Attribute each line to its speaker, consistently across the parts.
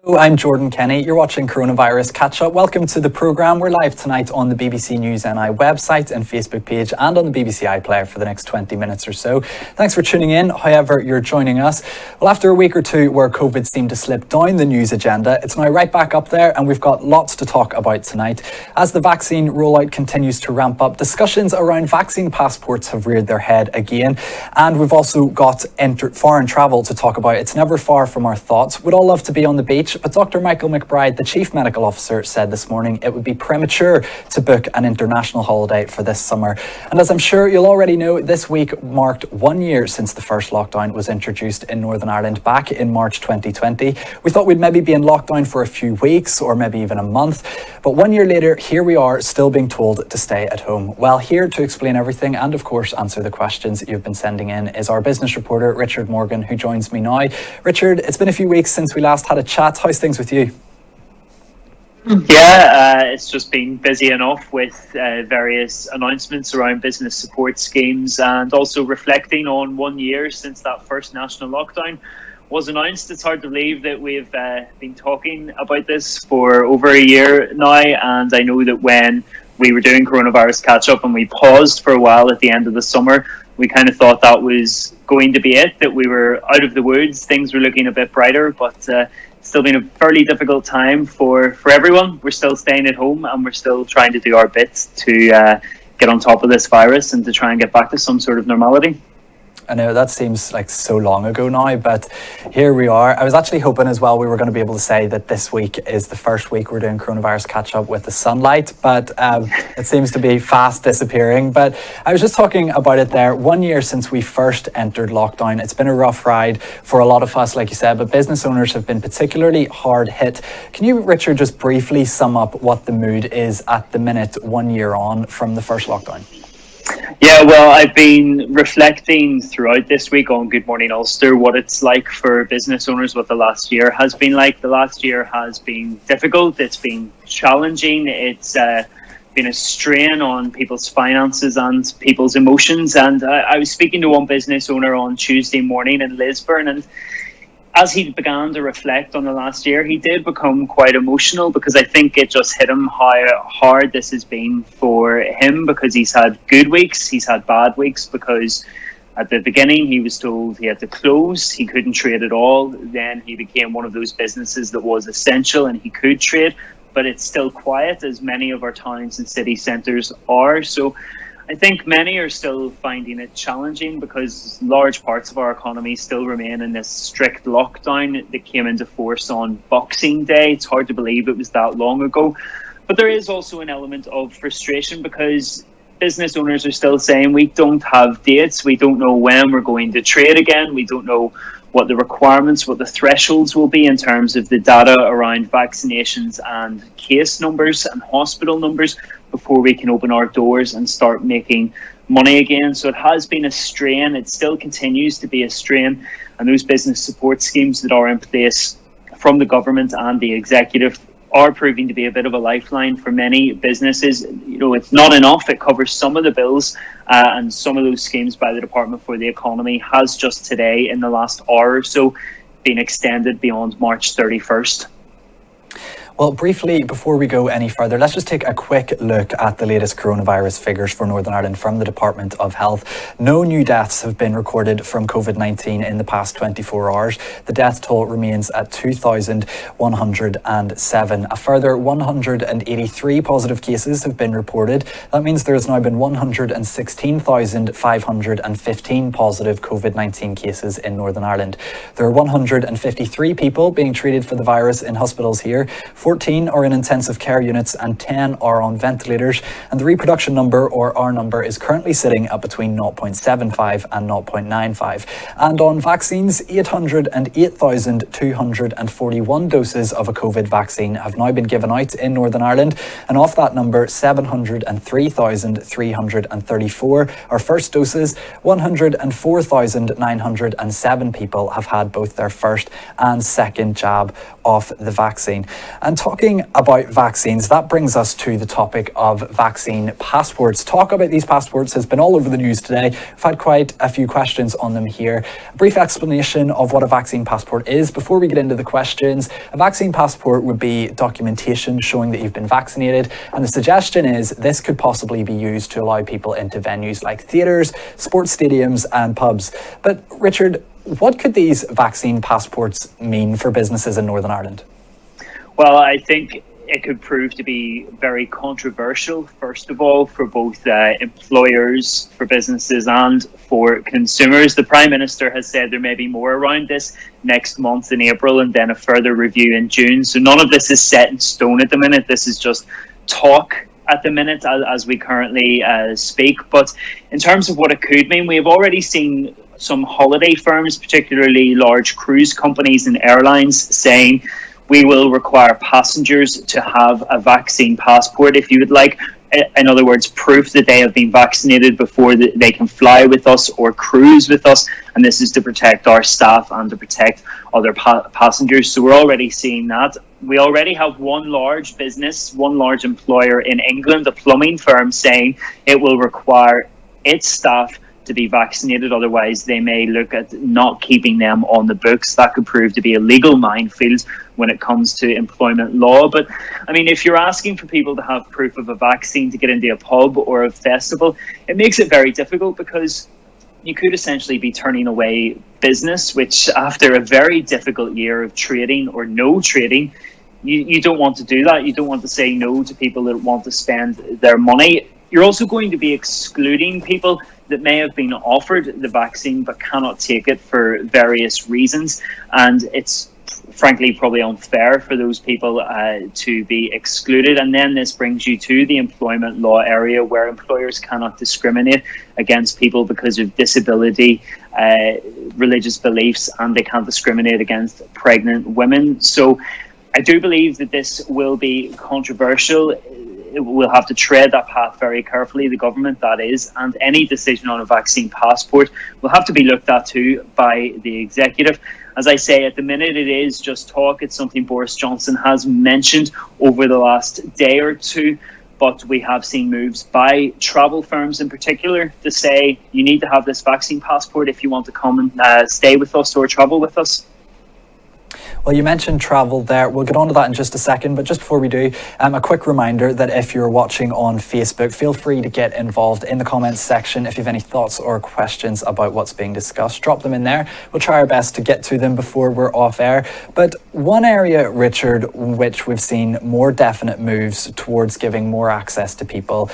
Speaker 1: I'm Jordan Kenny. You're watching Coronavirus Catch Up. Welcome to the programme. We're live tonight on the BBC News NI website and Facebook page and on the BBC iPlayer for the next 20 minutes or so. Thanks for tuning in, however you're joining us. Well, after a week or two where COVID seemed to slip down the news agenda, it's now right back up there and we've got lots to talk about tonight. As the vaccine rollout continues to ramp up, discussions around vaccine passports have reared their head again. And we've also got foreign travel to talk about. It's never far from our thoughts. We'd all love to be on the beach, but Dr. Michael McBride, the Chief Medical Officer, said this morning it would be premature to book an international holiday for this summer. And as I'm sure you'll already know, this week marked 1 year since the first lockdown was introduced in Northern Ireland back in March 2020. We thought we'd maybe be in lockdown for a few weeks or maybe even a month. But 1 year later, here we are still being told to stay at home. Well, here to explain everything and of course answer the questions you've been sending in is our business reporter, Richard Morgan, who joins me now. Richard, it's been a few weeks since we last had a chat. How's things with you?
Speaker 2: Yeah, it's just been busy enough with various announcements around business support schemes and also reflecting on 1 year since that first national lockdown was announced. It's hard to believe that we've been talking about this for over a year now, and I know that when we were doing Coronavirus Catch Up and we paused for a while at the end of the summer, we kind of thought that was going to be it, that we were out of the woods, things were looking a bit brighter, but still been a fairly difficult time for everyone. We're still staying at home and we're still trying to do our bit to get on top of this virus and to try and get back to some sort of normality.
Speaker 1: I know that seems like so long ago now, but here we are. I was actually hoping as well we were going to be able to say that this week is the first week we're doing Coronavirus Catch Up with the sunlight, but it seems to be fast disappearing. But I was just talking about it there. 1 year since we first entered lockdown. It's been a rough ride for a lot of us, like you said, but business owners have been particularly hard hit. Can you, Richard, just briefly sum up what the mood is at the minute 1 year on from the first lockdown?
Speaker 2: Yeah, well, I've been reflecting throughout this week on Good Morning Ulster what it's like for business owners, what the last year has been like. The last year has been difficult, it's been challenging, it's been a strain on people's finances and people's emotions. And I was speaking to one business owner on Tuesday morning in Lisburn, and as he began to reflect on the last year, he did become quite emotional because I think it just hit him how hard this has been for him, because he's had good weeks, he's had bad weeks, because at the beginning he was told he had to close, he couldn't trade at all. Then he became one of those businesses that was essential and he could trade, but it's still quiet, as many of our towns and city centres are. So I think many are still finding it challenging because large parts of our economy still remain in this strict lockdown that came into force on Boxing Day. It's hard to believe it was that long ago. But there is also an element of frustration because business owners are still saying we don't have dates, we don't know when we're going to trade again, we don't know what the requirements, what the thresholds will be in terms of the data around vaccinations and case numbers and hospital numbers before we can open our doors and start making money again. So it has been a strain, it still continues to be a strain, and those business support schemes that are in place from the government and the executive are proving to be a bit of a lifeline for many businesses. You know, it's not enough. It covers some of the bills, and some of those schemes by the Department for the Economy has just today, in the last hour or so, been extended beyond March 31st.
Speaker 1: Well, briefly, before we go any further, let's just take a quick look at the latest coronavirus figures for Northern Ireland from the Department of Health. No new deaths have been recorded from COVID-19 in the past 24 hours. The death toll remains at 2,107. A further 183 positive cases have been reported. That means there has now been 116,515 positive COVID-19 cases in Northern Ireland. There are 153 people being treated for the virus in hospitals here. 14 are in intensive care units and 10 are on ventilators, and the reproduction number, or R number, is currently sitting at between 0.75 and 0.95. And on vaccines, 808,241 doses of a COVID vaccine have now been given out in Northern Ireland, and off that number, 703,334 are first doses. 104,907 people have had both their first and second jab of the vaccine. And And talking about vaccines, that brings us to the topic of vaccine passports. Talk about these passports has been all over the news today. We've had quite a few questions on them here. A brief explanation of what a vaccine passport is before we get into the questions. A vaccine passport would be documentation showing that you've been vaccinated, and the suggestion is this could possibly be used to allow people into venues like theatres, sports stadiums and pubs. But Richard, what could these vaccine passports mean for businesses in Northern Ireland?
Speaker 2: Well, I think it could prove to be very controversial, first of all, for both employers, for businesses and for consumers. The Prime Minister has said there may be more around this next month in April and then a further review in June. So none of this is set in stone at the minute. This is just talk at the minute as we currently speak. But in terms of what it could mean, we have already seen some holiday firms, particularly large cruise companies and airlines, saying we will require passengers to have a vaccine passport if you would like. In other words, proof that they have been vaccinated before they can fly with us or cruise with us. And this is to protect our staff and to protect other passengers. So we're already seeing that. We already have one large business, one large employer in England, a plumbing firm, saying it will require its staff to be vaccinated, otherwise they may look at not keeping them on the books. That could prove to be a legal minefield when it comes to employment law. But I mean, if you're asking for people to have proof of a vaccine to get into a pub or a festival, it makes it very difficult, because you could essentially be turning away business, which after a very difficult year of trading or no trading, you don't want to do that. You don't want to say no to people that want to spend their money. You're also going to be excluding people that may have been offered the vaccine but cannot take it for various reasons. And it's frankly probably unfair for those people to be excluded. And then this brings you to the employment law area, where employers cannot discriminate against people because of disability, religious beliefs, and they can't discriminate against pregnant women. So I do believe that this will be controversial. We'll have to tread that path very carefully, the government that is, and any decision on a vaccine passport will have to be looked at too by the executive. As I say, at the minute it is just talk. It's something Boris Johnson has mentioned over the last day or two, but we have seen moves by travel firms in particular to say you need to have this vaccine passport if you want to come and stay with us or travel with us.
Speaker 1: Well, you mentioned travel there. We'll get on to that in just a second, but just before we do, a quick reminder that if you're watching on Facebook, feel free to get involved in the comments section. If you have any thoughts or questions about what's being discussed, drop them in there. We'll try our best to get to them before we're off air. But one area, Richard, which we've seen more definite moves towards giving more access to people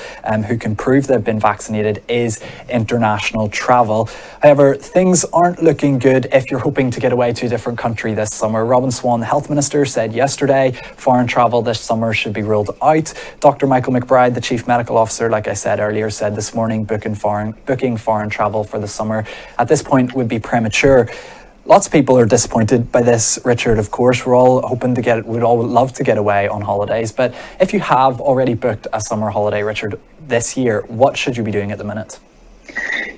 Speaker 1: who can prove they've been vaccinated is international travel. However, things aren't looking good if you're hoping to get away to a different country this summer. Robin Swan, the Health Minister, said yesterday foreign travel this summer should be ruled out. Dr. Michael McBride, the Chief Medical Officer, like I said earlier, said this morning booking foreign travel for the summer at this point would be premature. Lots of people are disappointed by this, Richard, of course. We'd all love to get away on holidays. But if you have already booked a summer holiday, Richard, this year, what should you be doing at the minute?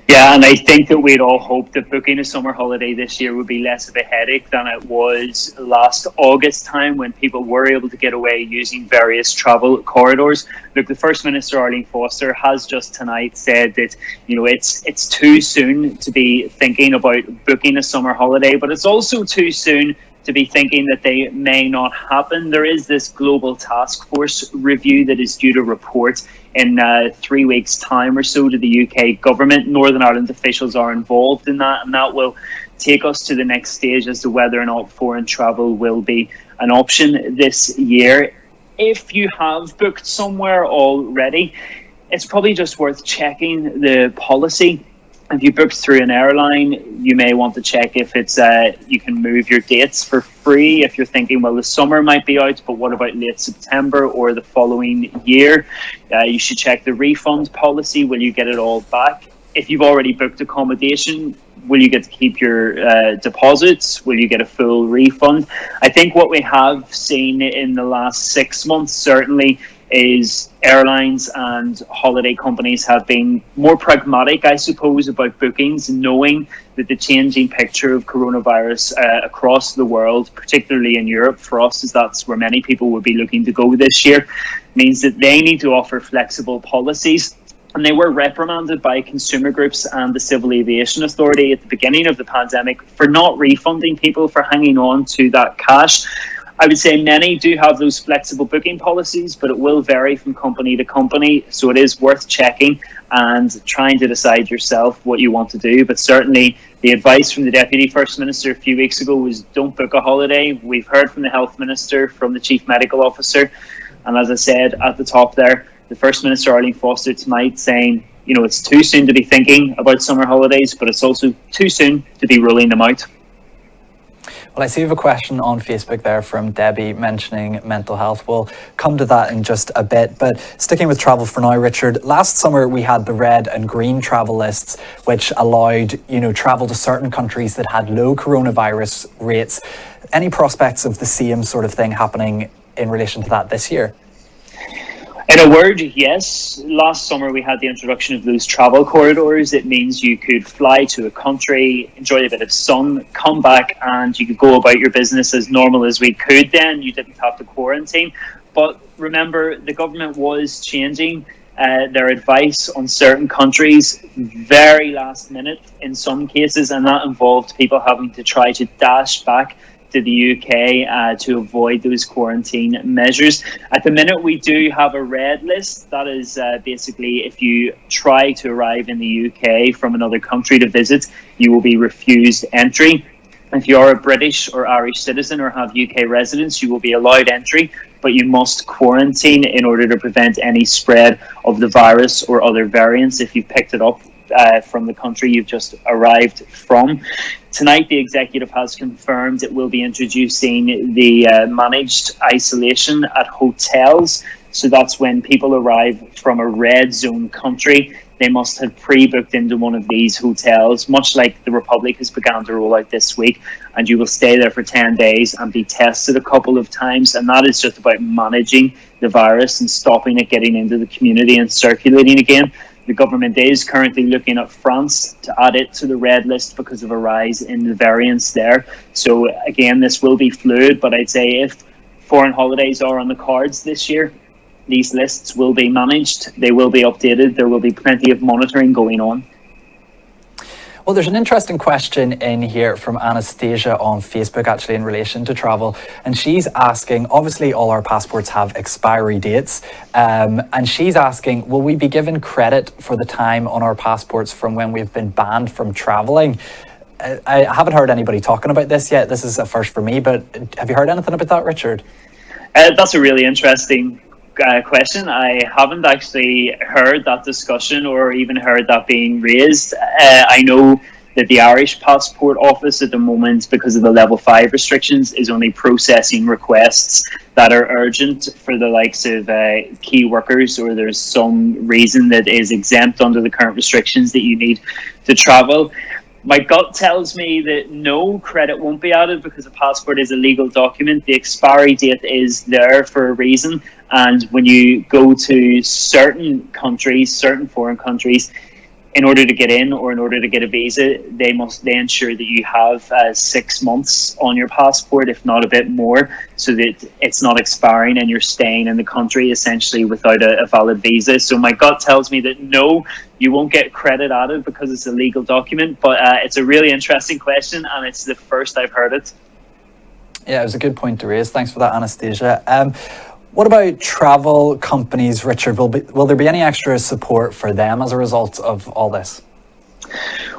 Speaker 2: Yeah, and I think that we'd all hope that booking a summer holiday this year would be less of a headache than it was last August time, when people were able to get away using various travel corridors. Look, the First Minister, Arlene Foster, has just tonight said that, you know, it's too soon to be thinking about booking a summer holiday, but it's also too soon to be thinking that they may not happen. There is this global task force review that is due to report in 3 weeks' time or so to the UK government. Northern Ireland officials are involved in that, and that will take us to the next stage as to whether or not foreign travel will be an option this year. If you have booked somewhere already, it's probably just worth checking the policy. If you booked through an airline, you may want to check if it's you can move your dates for free. If you're thinking, well, the summer might be out, but what about late September or the following year? You should check the refund policy. Will you get it all back? If you've already booked accommodation, will you get to keep your deposits? Will you get a full refund? I think what we have seen in the last 6 months, certainly, is airlines and holiday companies have been more pragmatic, I suppose, about bookings, knowing that the changing picture of coronavirus across the world, particularly in Europe, for us, as that's where many people would be looking to go this year, means that they need to offer flexible policies. And they were reprimanded by consumer groups and the Civil Aviation Authority at the beginning of the pandemic for not refunding people for hanging on to that cash. I would say many do have those flexible booking policies, but it will vary from company to company. So it is worth checking and trying to decide yourself what you want to do. But certainly the advice from the Deputy First Minister a few weeks ago was don't book a holiday. We've heard from the Health Minister, from the Chief Medical Officer. And as I said at the top there, the First Minister, Arlene Foster, tonight saying, it's too soon to be thinking about summer holidays, but it's also too soon to be ruling them out.
Speaker 1: Well, I see you have a question on Facebook there from Debbie mentioning mental health. We'll come to that in just a bit, but sticking with travel for now, Richard, last summer we had the red and green travel lists, which allowed, travel to certain countries that had low coronavirus rates. Any prospects of the same sort of thing happening in relation to that this year?
Speaker 2: In a word, yes. Last summer we had the introduction of those travel corridors. It means you could fly to a country, enjoy a bit of sun, come back, and you could go about your business as normal as we could then. You didn't have to quarantine. But remember, the government was changing their advice on certain countries very last minute in some cases, and that involved people having to try to dash back to the UK to avoid those quarantine measures. At the minute, we do have a red list. That is basically if you try to arrive in the UK from another country to visit, you will be refused entry. If you are a British or Irish citizen or have UK residence, you will be allowed entry, but you must quarantine in order to prevent any spread of the virus or other variants if you've picked it up from the country you've just arrived from. Tonight, the executive has confirmed it will be introducing the managed isolation at hotels. So that's when people arrive from a red zone country, they must have pre-booked into one of these hotels, much like the Republic has begun to roll out this week. And you will stay there for 10 days and be tested a couple of times. And that is just about managing the virus and stopping it getting into the community and circulating again. The government is currently looking at France to add it to the red list because of a rise in the variants there. So again, this will be fluid, but I'd say if foreign holidays are on the cards this year, these lists will be managed, they will be updated, there will be plenty of monitoring going on.
Speaker 1: Well, there's an interesting question in here from Anastasia on Facebook, actually, in relation to travel. And she's asking, obviously, all our passports have expiry dates. And she's asking, will we be given credit for the time on our passports from when we've been banned from travelling? I haven't heard anybody talking about this yet. This is a first for me, but have you heard anything about that, Richard?
Speaker 2: That's a really interesting question. I haven't actually heard that discussion or even heard that being raised. I know that the Irish Passport Office at the moment, because of the level 5 restrictions, is only processing requests that are urgent for the likes of key workers, or there's some reason that is exempt under the current restrictions that you need to travel. My gut tells me that no, credit won't be added because a passport is a legal document. The expiry date is there for a reason. And when you go to certain countries, certain foreign countries, in order to get in or in order to get a visa, they ensure that you have 6 months on your passport, if not a bit more, so that it's not expiring and you're staying in the country essentially without a valid visa. So my gut tells me that no, you won't get credit added because it's a legal document, but it's a really interesting question and it's the first I've heard it.
Speaker 1: Yeah, it was a good point to raise. Thanks for that, Anastasia. What about travel companies, Richard? Will there be any extra support for them as a result of all this?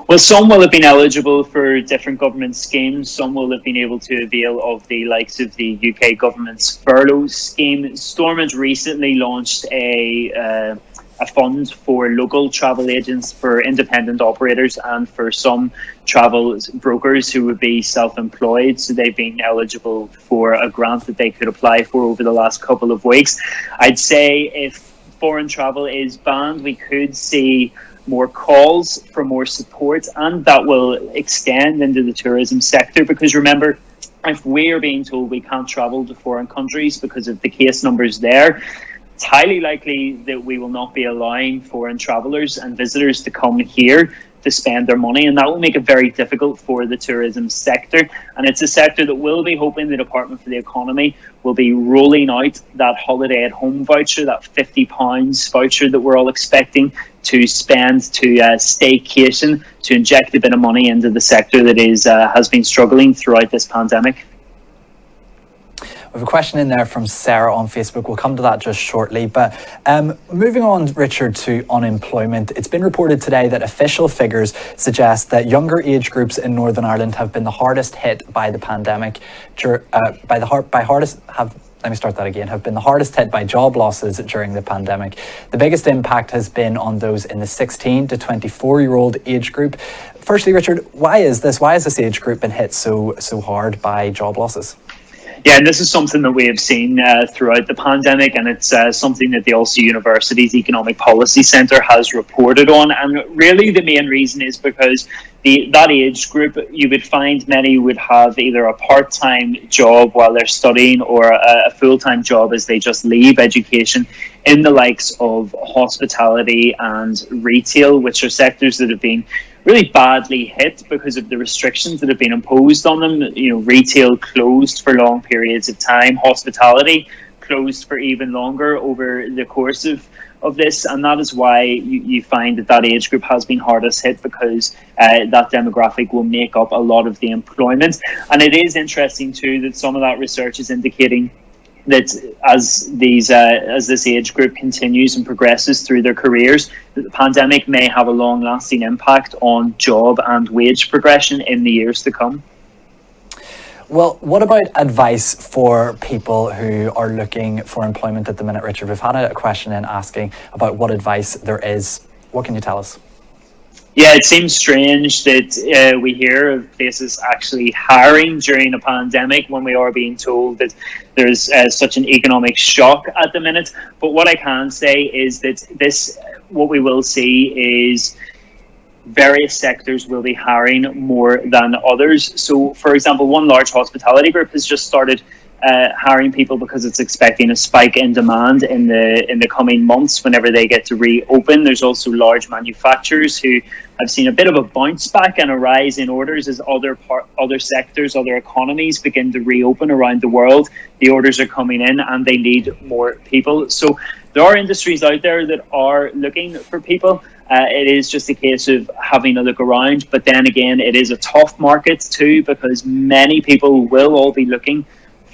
Speaker 2: Well, some will have been eligible for different government schemes. Some will have been able to avail of the likes of the UK government's furlough scheme. Stormont recently launched a fund for local travel agents, for independent operators, and for some travel brokers who would be self-employed. So they've been eligible for a grant that they could apply for over the last couple of weeks. I'd say if foreign travel is banned, we could see more calls for more support, and that will extend into the tourism sector, because remember, if we are being told we can't travel to foreign countries because of the case numbers there, it's highly likely that we will not be allowing foreign travellers and visitors to come here to spend their money, and that will make it very difficult for the tourism sector. And it's a sector that will be hoping the Department for the Economy will be rolling out that holiday at home voucher, that £50 voucher that we're all expecting to spend to staycation, to inject a bit of money into the sector that has been struggling throughout this pandemic.
Speaker 1: We have a question in there from Sarah on Facebook. We'll come to that just shortly. But moving on, Richard, to unemployment. It's been reported today that official figures suggest that younger age groups in Northern Ireland have been the hardest hit by the pandemic. Have been the hardest hit by job losses during the pandemic. The biggest impact has been on those in the 16 to 24-year-old age group. Firstly, Richard, why is this age group been hit so hard by job losses?
Speaker 2: Yeah, and this is something that we have seen throughout the pandemic, and it's something that the Ulster University's Economic Policy Centre has reported on. And really the main reason is because that age group, you would find many would have either a part-time job while they're studying or a full-time job as they just leave education in the likes of hospitality and retail, which are sectors that have been really badly hit because of the restrictions that have been imposed on them. You know, retail closed for long periods of time, hospitality closed for even longer over the course of this, and that is why you find that age group has been hardest hit, because that demographic will make up a lot of the employment. And it is interesting too that some of that research is indicating that as this age group continues and progresses through their careers, that the pandemic may have a long-lasting impact on job and wage progression in the years to come.
Speaker 1: Well, what about advice for people who are looking for employment at the minute, Richard? We've had a question in asking about what advice there is. What can you tell us?
Speaker 2: Yeah, it seems strange that we hear of places actually hiring during a pandemic when we are being told that there's such an economic shock at the minute. But what I can say is that what we will see is various sectors will be hiring more than others. So, for example, one large hospitality group has just started hiring people because it's expecting a spike in demand in the coming months whenever they get to reopen. There's also large manufacturers who have seen a bit of a bounce back and a rise in orders as other sectors, other economies begin to reopen around the world. The orders are coming in and they need more people. So there are industries out there that are looking for people. It is just a case of having a look around. But then again, it is a tough market too, because many people will all be looking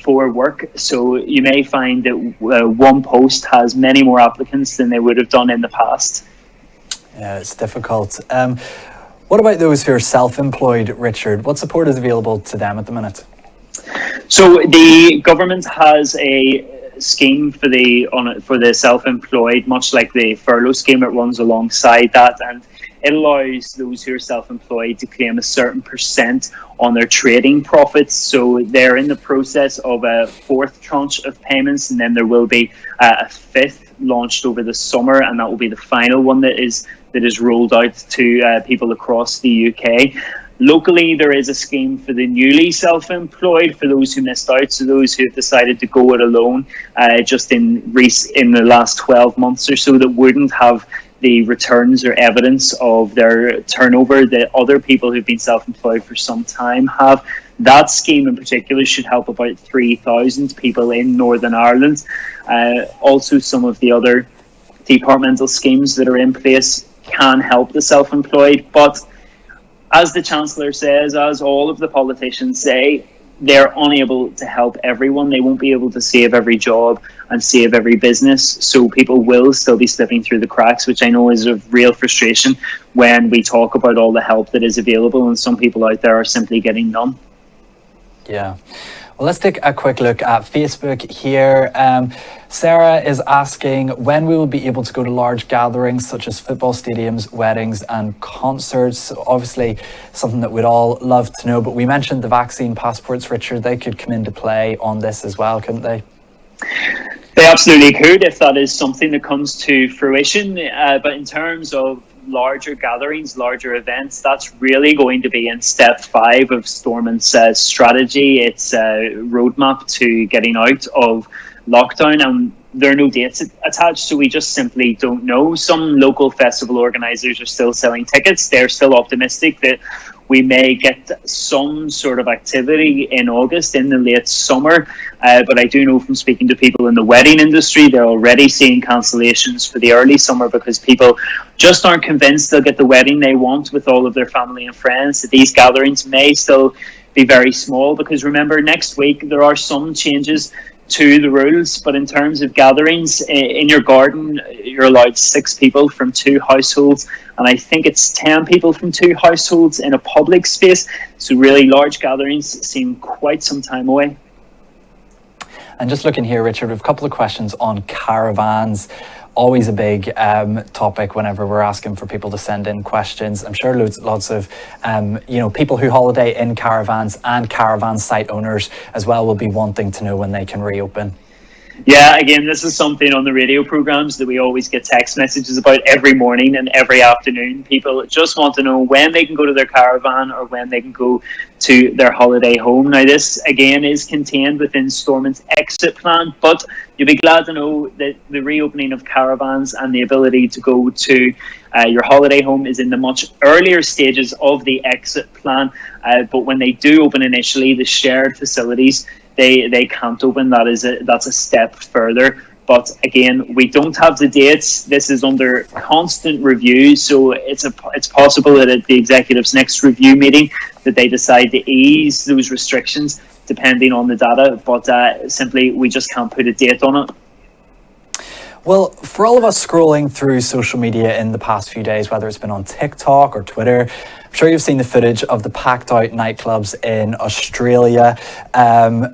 Speaker 2: for work. So you may find that one post has many more applicants than they would have done in the past.
Speaker 1: Yeah, it's difficult. What about those who are self-employed, Richard? What support is available to them at the minute?
Speaker 2: So the government has a scheme for the self-employed, much like the furlough scheme. It runs alongside that, and it allows those who are self-employed to claim a certain percent on their trading profits. So they're in the process of a fourth tranche of payments, and then there will be a fifth launched over the summer, and that will be the final one that is rolled out to people across the UK. Locally, there is a scheme for the newly self-employed, for those who missed out, so those who have decided to go it alone just in the last 12 months or so, that wouldn't have the returns or evidence of their turnover that other people who've been self-employed for some time have. That scheme in particular should help about 3,000 people in Northern Ireland. Also, some of the other departmental schemes that are in place can help the self-employed, but as the Chancellor says, as all of the politicians say, they're unable to help everyone. They won't be able to save every job and save every business. So people will still be slipping through the cracks, which I know is of real frustration when we talk about all the help that is available, and some people out there are simply getting none.
Speaker 1: Yeah. Well, let's take a quick look at Facebook here. Sarah is asking when we will be able to go to large gatherings such as football stadiums, weddings and concerts. Obviously, something that we'd all love to know, but we mentioned the vaccine passports, Richard. They could come into play on this as well, couldn't they?
Speaker 2: They absolutely could, if that is something that comes to fruition. But in terms of larger gatherings, larger events, that's really going to be in step 5 of Stormont's strategy. It's a roadmap to getting out of lockdown, and there are no dates attached, so we just simply don't know. Some local festival organisers are still selling tickets. They're still optimistic that we may get some sort of activity in August, in the late summer. But I do know from speaking to people in the wedding industry, they're already seeing cancellations for the early summer because people just aren't convinced they'll get the wedding they want with all of their family and friends. That these gatherings may still be very small, because remember, next week there are some changes to the rules, but in terms of gatherings in your garden, you're allowed 6 people from 2 households, and I think it's 10 people from 2 households in a public space. So really large gatherings seem quite some time away.
Speaker 1: And just looking here, Richard, we have a couple of questions on caravans. Always a big topic whenever we're asking for people to send in questions. I'm sure lots of people who holiday in caravans and caravan site owners as well will be wanting to know when they can reopen.
Speaker 2: Yeah, again, this is something on the radio programs that we always get text messages about every morning and every afternoon. People just want to know when they can go to their caravan or when they can go to their holiday home. Now, this, again, is contained within Stormont's exit plan, but you'll be glad to know that the reopening of caravans and the ability to go to your holiday home is in the much earlier stages of the exit plan. But when they do open initially, the shared facilities, they can't open. That's a step further. But again, we don't have the dates. This is under constant review, so it's possible that at the executive's next review meeting that they decide to ease those restrictions depending on the data. But simply, we just can't put a date on it.
Speaker 1: Well, for all of us scrolling through social media in the past few days, whether it's been on TikTok or Twitter, I'm sure you've seen the footage of the packed out nightclubs in Australia,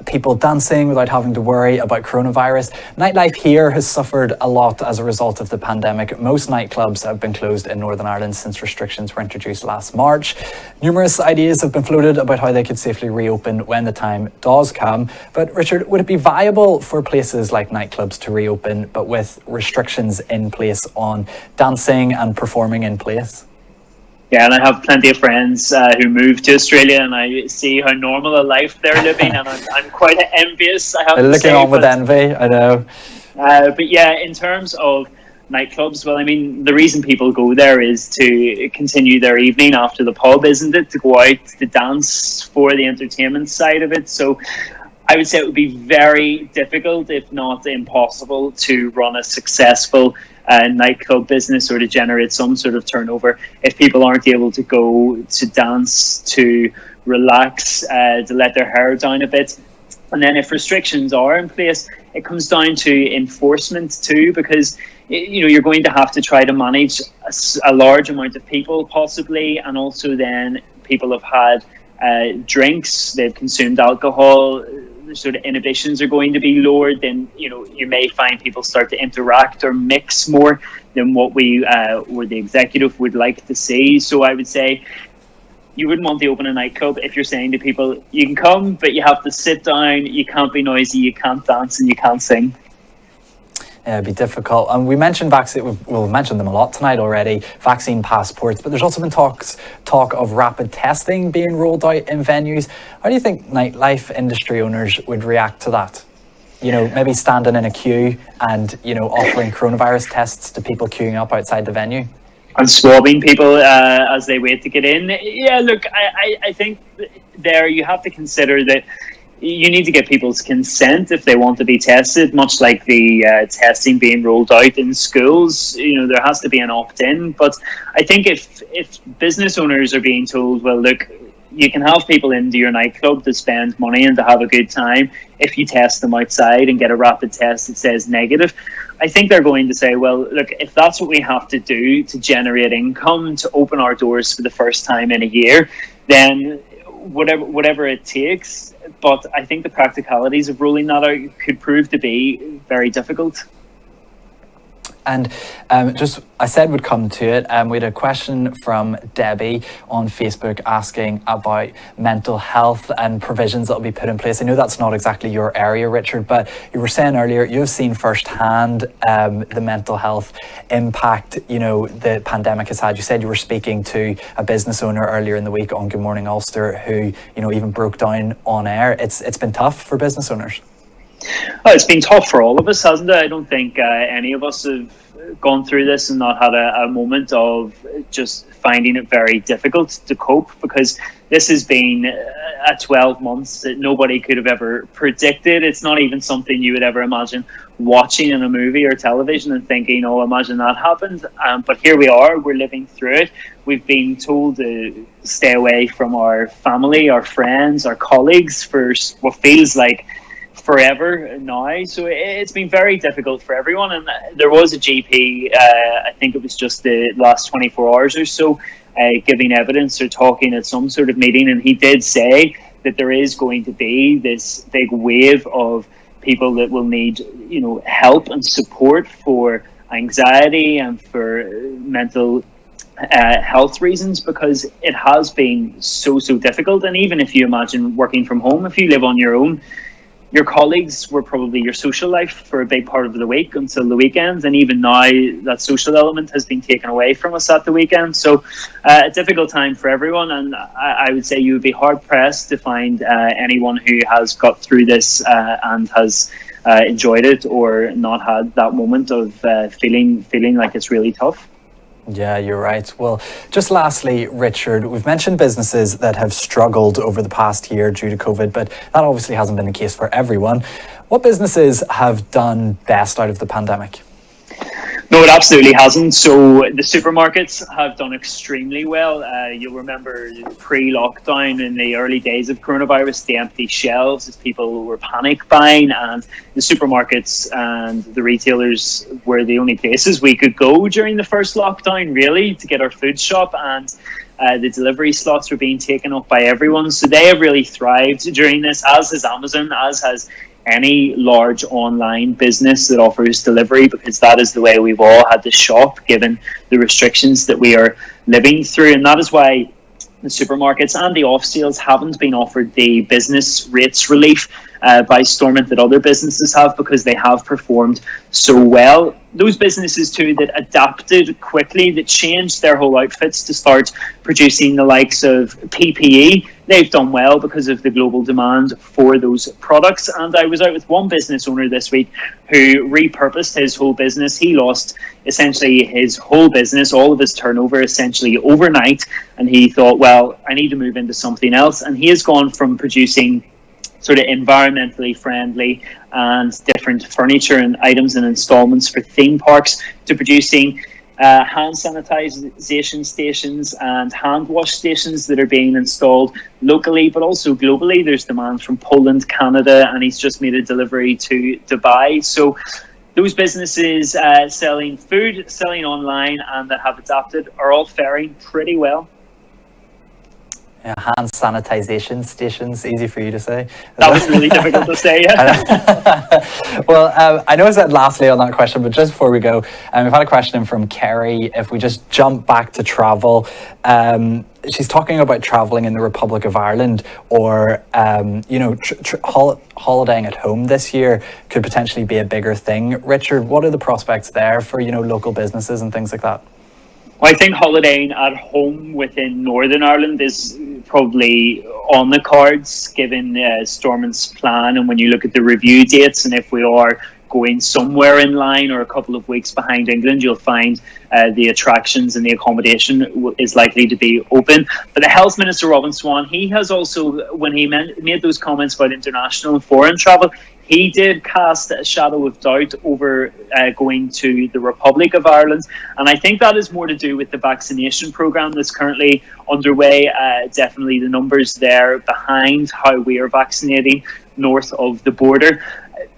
Speaker 1: people dancing without having to worry about coronavirus. Nightlife here has suffered a lot as a result of the pandemic. Most nightclubs have been closed in Northern Ireland since restrictions were introduced last March. Numerous ideas have been floated about how they could safely reopen when the time does come. But Richard, would it be viable for places like nightclubs to reopen, but with restrictions in place on dancing and performing in place?
Speaker 2: Yeah, and I have plenty of friends who moved to Australia, and I see how normal a life they're living, and I'm quite envious. I have to
Speaker 1: looking
Speaker 2: say,
Speaker 1: on with envy, I know.
Speaker 2: But yeah, in terms of nightclubs, well, I mean, the reason people go there is to continue their evening after the pub, isn't it? To go out to dance for the entertainment side of it. So I would say it would be very difficult, if not impossible, to run a successful nightclub business or to generate some sort of turnover if people aren't able to go to dance, to relax, to let their hair down a bit. And then if restrictions are in place, it comes down to enforcement too, because you're going to have to try to manage a large amount of people possibly, and also then people have had drinks, they've consumed alcohol, sort of inhibitions are going to be lowered. Then you may find people start to interact or mix more than what we or the executive would like to see. So I would say you wouldn't want to open a nightclub if you're saying to people, you can come, but you have to sit down, you can't be noisy, you can't dance, and you can't sing.
Speaker 1: It'd be difficult. And we mentioned vaccine. We've mentioned them a lot tonight already. Vaccine passports, but there's also been talk of rapid testing being rolled out in venues. How do you think nightlife industry owners would react to that? Maybe standing in a queue and offering coronavirus tests to people queuing up outside the venue,
Speaker 2: and swabbing people as they wait to get in. Yeah, look, I think there you have to consider that you need to get people's consent if they want to be tested, much like the testing being rolled out in schools. There has to be an opt-in. But I think if business owners are being told, well, look, you can have people into your nightclub to spend money and to have a good time if you test them outside and get a rapid test that says negative, I think they're going to say, well, look, if that's what we have to do to generate income, to open our doors for the first time in a year, then whatever it takes. But I think the practicalities of rolling that out could prove to be very difficult.
Speaker 1: And I said we'd come to it. We had a question from Debbie on Facebook asking about mental health and provisions that will be put in place. I know that's not exactly your area, Richard, but you were saying earlier you've seen firsthand the mental health impact the pandemic has had. You said you were speaking to a business owner earlier in the week on Good Morning Ulster who even broke down on air. It's been tough for business owners.
Speaker 2: Oh, it's been tough for all of us, hasn't it? I don't think any of us have gone through this and not had a moment of just finding it very difficult to cope, because this has been a 12 months that nobody could have ever predicted. It's not even something you would ever imagine watching in a movie or television and thinking, oh, imagine that happened. But here we are, we're living through it. We've been told to stay away from our family, our friends, our colleagues for what feels like forever now. So it's been very difficult for everyone. And there was a GP, I think it was just the last 24 hours or so, giving evidence or talking at some sort of meeting, and he did say that there is going to be this big wave of people that will need, help and support for anxiety and for mental health reasons, because it has been so difficult. And even if you imagine working from home, if you live on your own, your colleagues were probably your social life for a big part of the week until the weekends, and even now that social element has been taken away from us at the weekend. So a difficult time for everyone, and I would say you would be hard pressed to find anyone who has got through this and has enjoyed it or not had that moment of feeling like it's really tough.
Speaker 1: Yeah, you're right. Well, just lastly, Richard, we've mentioned businesses that have struggled over the past year due to COVID, but that obviously hasn't been the case for everyone. What businesses have done best out of the pandemic?
Speaker 2: No, it absolutely hasn't. So the supermarkets have done extremely well. You'll remember pre-lockdown in the early days of coronavirus, the empty shelves as people were panic buying, and the supermarkets and the retailers were the only places we could go during the first lockdown, really, to get our food shop, and the delivery slots were being taken up by everyone. So they have really thrived during this, as has Amazon, as has any large online business that offers delivery, because that is the way we've all had to shop given the restrictions that we are living through. And that is why the supermarkets and the off sales haven't been offered the business rates relief by Stormont that other businesses have, because they have performed so well. Those businesses too that adapted quickly, that changed their whole outfits to start producing the likes of PPE, they've done well because of the global demand for those products. And I was out with one business owner this week who repurposed his whole business. He lost essentially his whole business, all of his turnover essentially overnight, and he thought, well, I need to move into something else. And he has gone from producing sort of environmentally friendly and different furniture and items and installments for theme parks to producing hand sanitization stations and hand wash stations that are being installed locally but also globally. There's demand from Poland, Canada, and he's just made a delivery to Dubai. So those businesses selling food, selling online, and that have adapted are all faring pretty well.
Speaker 1: Hand sanitization stations, easy for you to say.
Speaker 2: That was really difficult to say, yeah.
Speaker 1: Well, I know I said lastly on that question, but just before we go, we've had a question from Kerry. If we just jump back to travel, she's talking about travelling in the Republic of Ireland, or, holidaying at home this year could potentially be a bigger thing. Richard, what are the prospects there for, local businesses and things like that?
Speaker 2: Well, I think holidaying at home within Northern Ireland is probably on the cards, given Stormont's plan. And when you look at the review dates, and if we are going somewhere in line or a couple of weeks behind England, you'll find the attractions and the accommodation is likely to be open. But the Health Minister, Robin Swan, he has also, when he made those comments about international and foreign travel, he did cast a shadow of doubt over going to the Republic of Ireland. And I think that is more to do with the vaccination programme that's currently underway. Definitely the numbers there behind how we are vaccinating north of the border.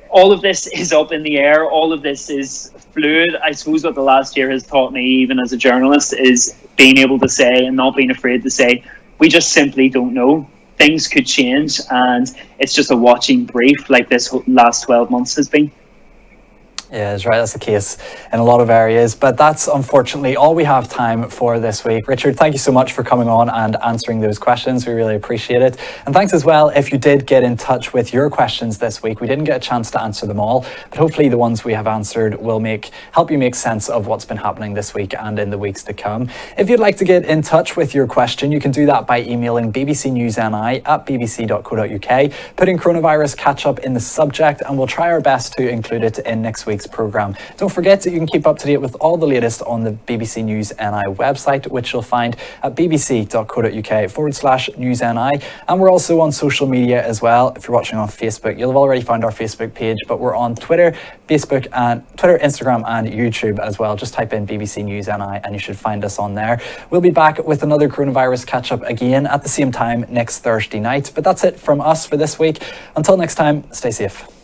Speaker 2: All of this is up in the air. All of this is fluid. I suppose what the last year has taught me, even as a journalist, is being able to say and not being afraid to say, we just simply don't know. Things could change, and it's just a watching brief like this last 12 months has been.
Speaker 1: Yeah, that's right. That's the case in a lot of areas. But that's unfortunately all we have time for this week. Richard, thank you so much for coming on and answering those questions. We really appreciate it. And thanks as well if you did get in touch with your questions this week. We didn't get a chance to answer them all, but hopefully the ones we have answered will help you make sense of what's been happening this week and in the weeks to come. If you'd like to get in touch with your question, you can do that by emailing bbcnewsni@bbc.co.uk, putting coronavirus catch-up in the subject, and we'll try our best to include it in next week's programme. Don't forget that you can keep up to date with all the latest on the BBC News NI website, which you'll find at bbc.co.uk/newsni. And we're also on social media as well. If you're watching on Facebook, you'll have already found our Facebook page, but we're on Twitter, Instagram and YouTube as well. Just type in BBC News NI and you should find us on there. We'll be back with another coronavirus catch-up again at the same time next Thursday night. But that's it from us for this week. Until next time, stay safe.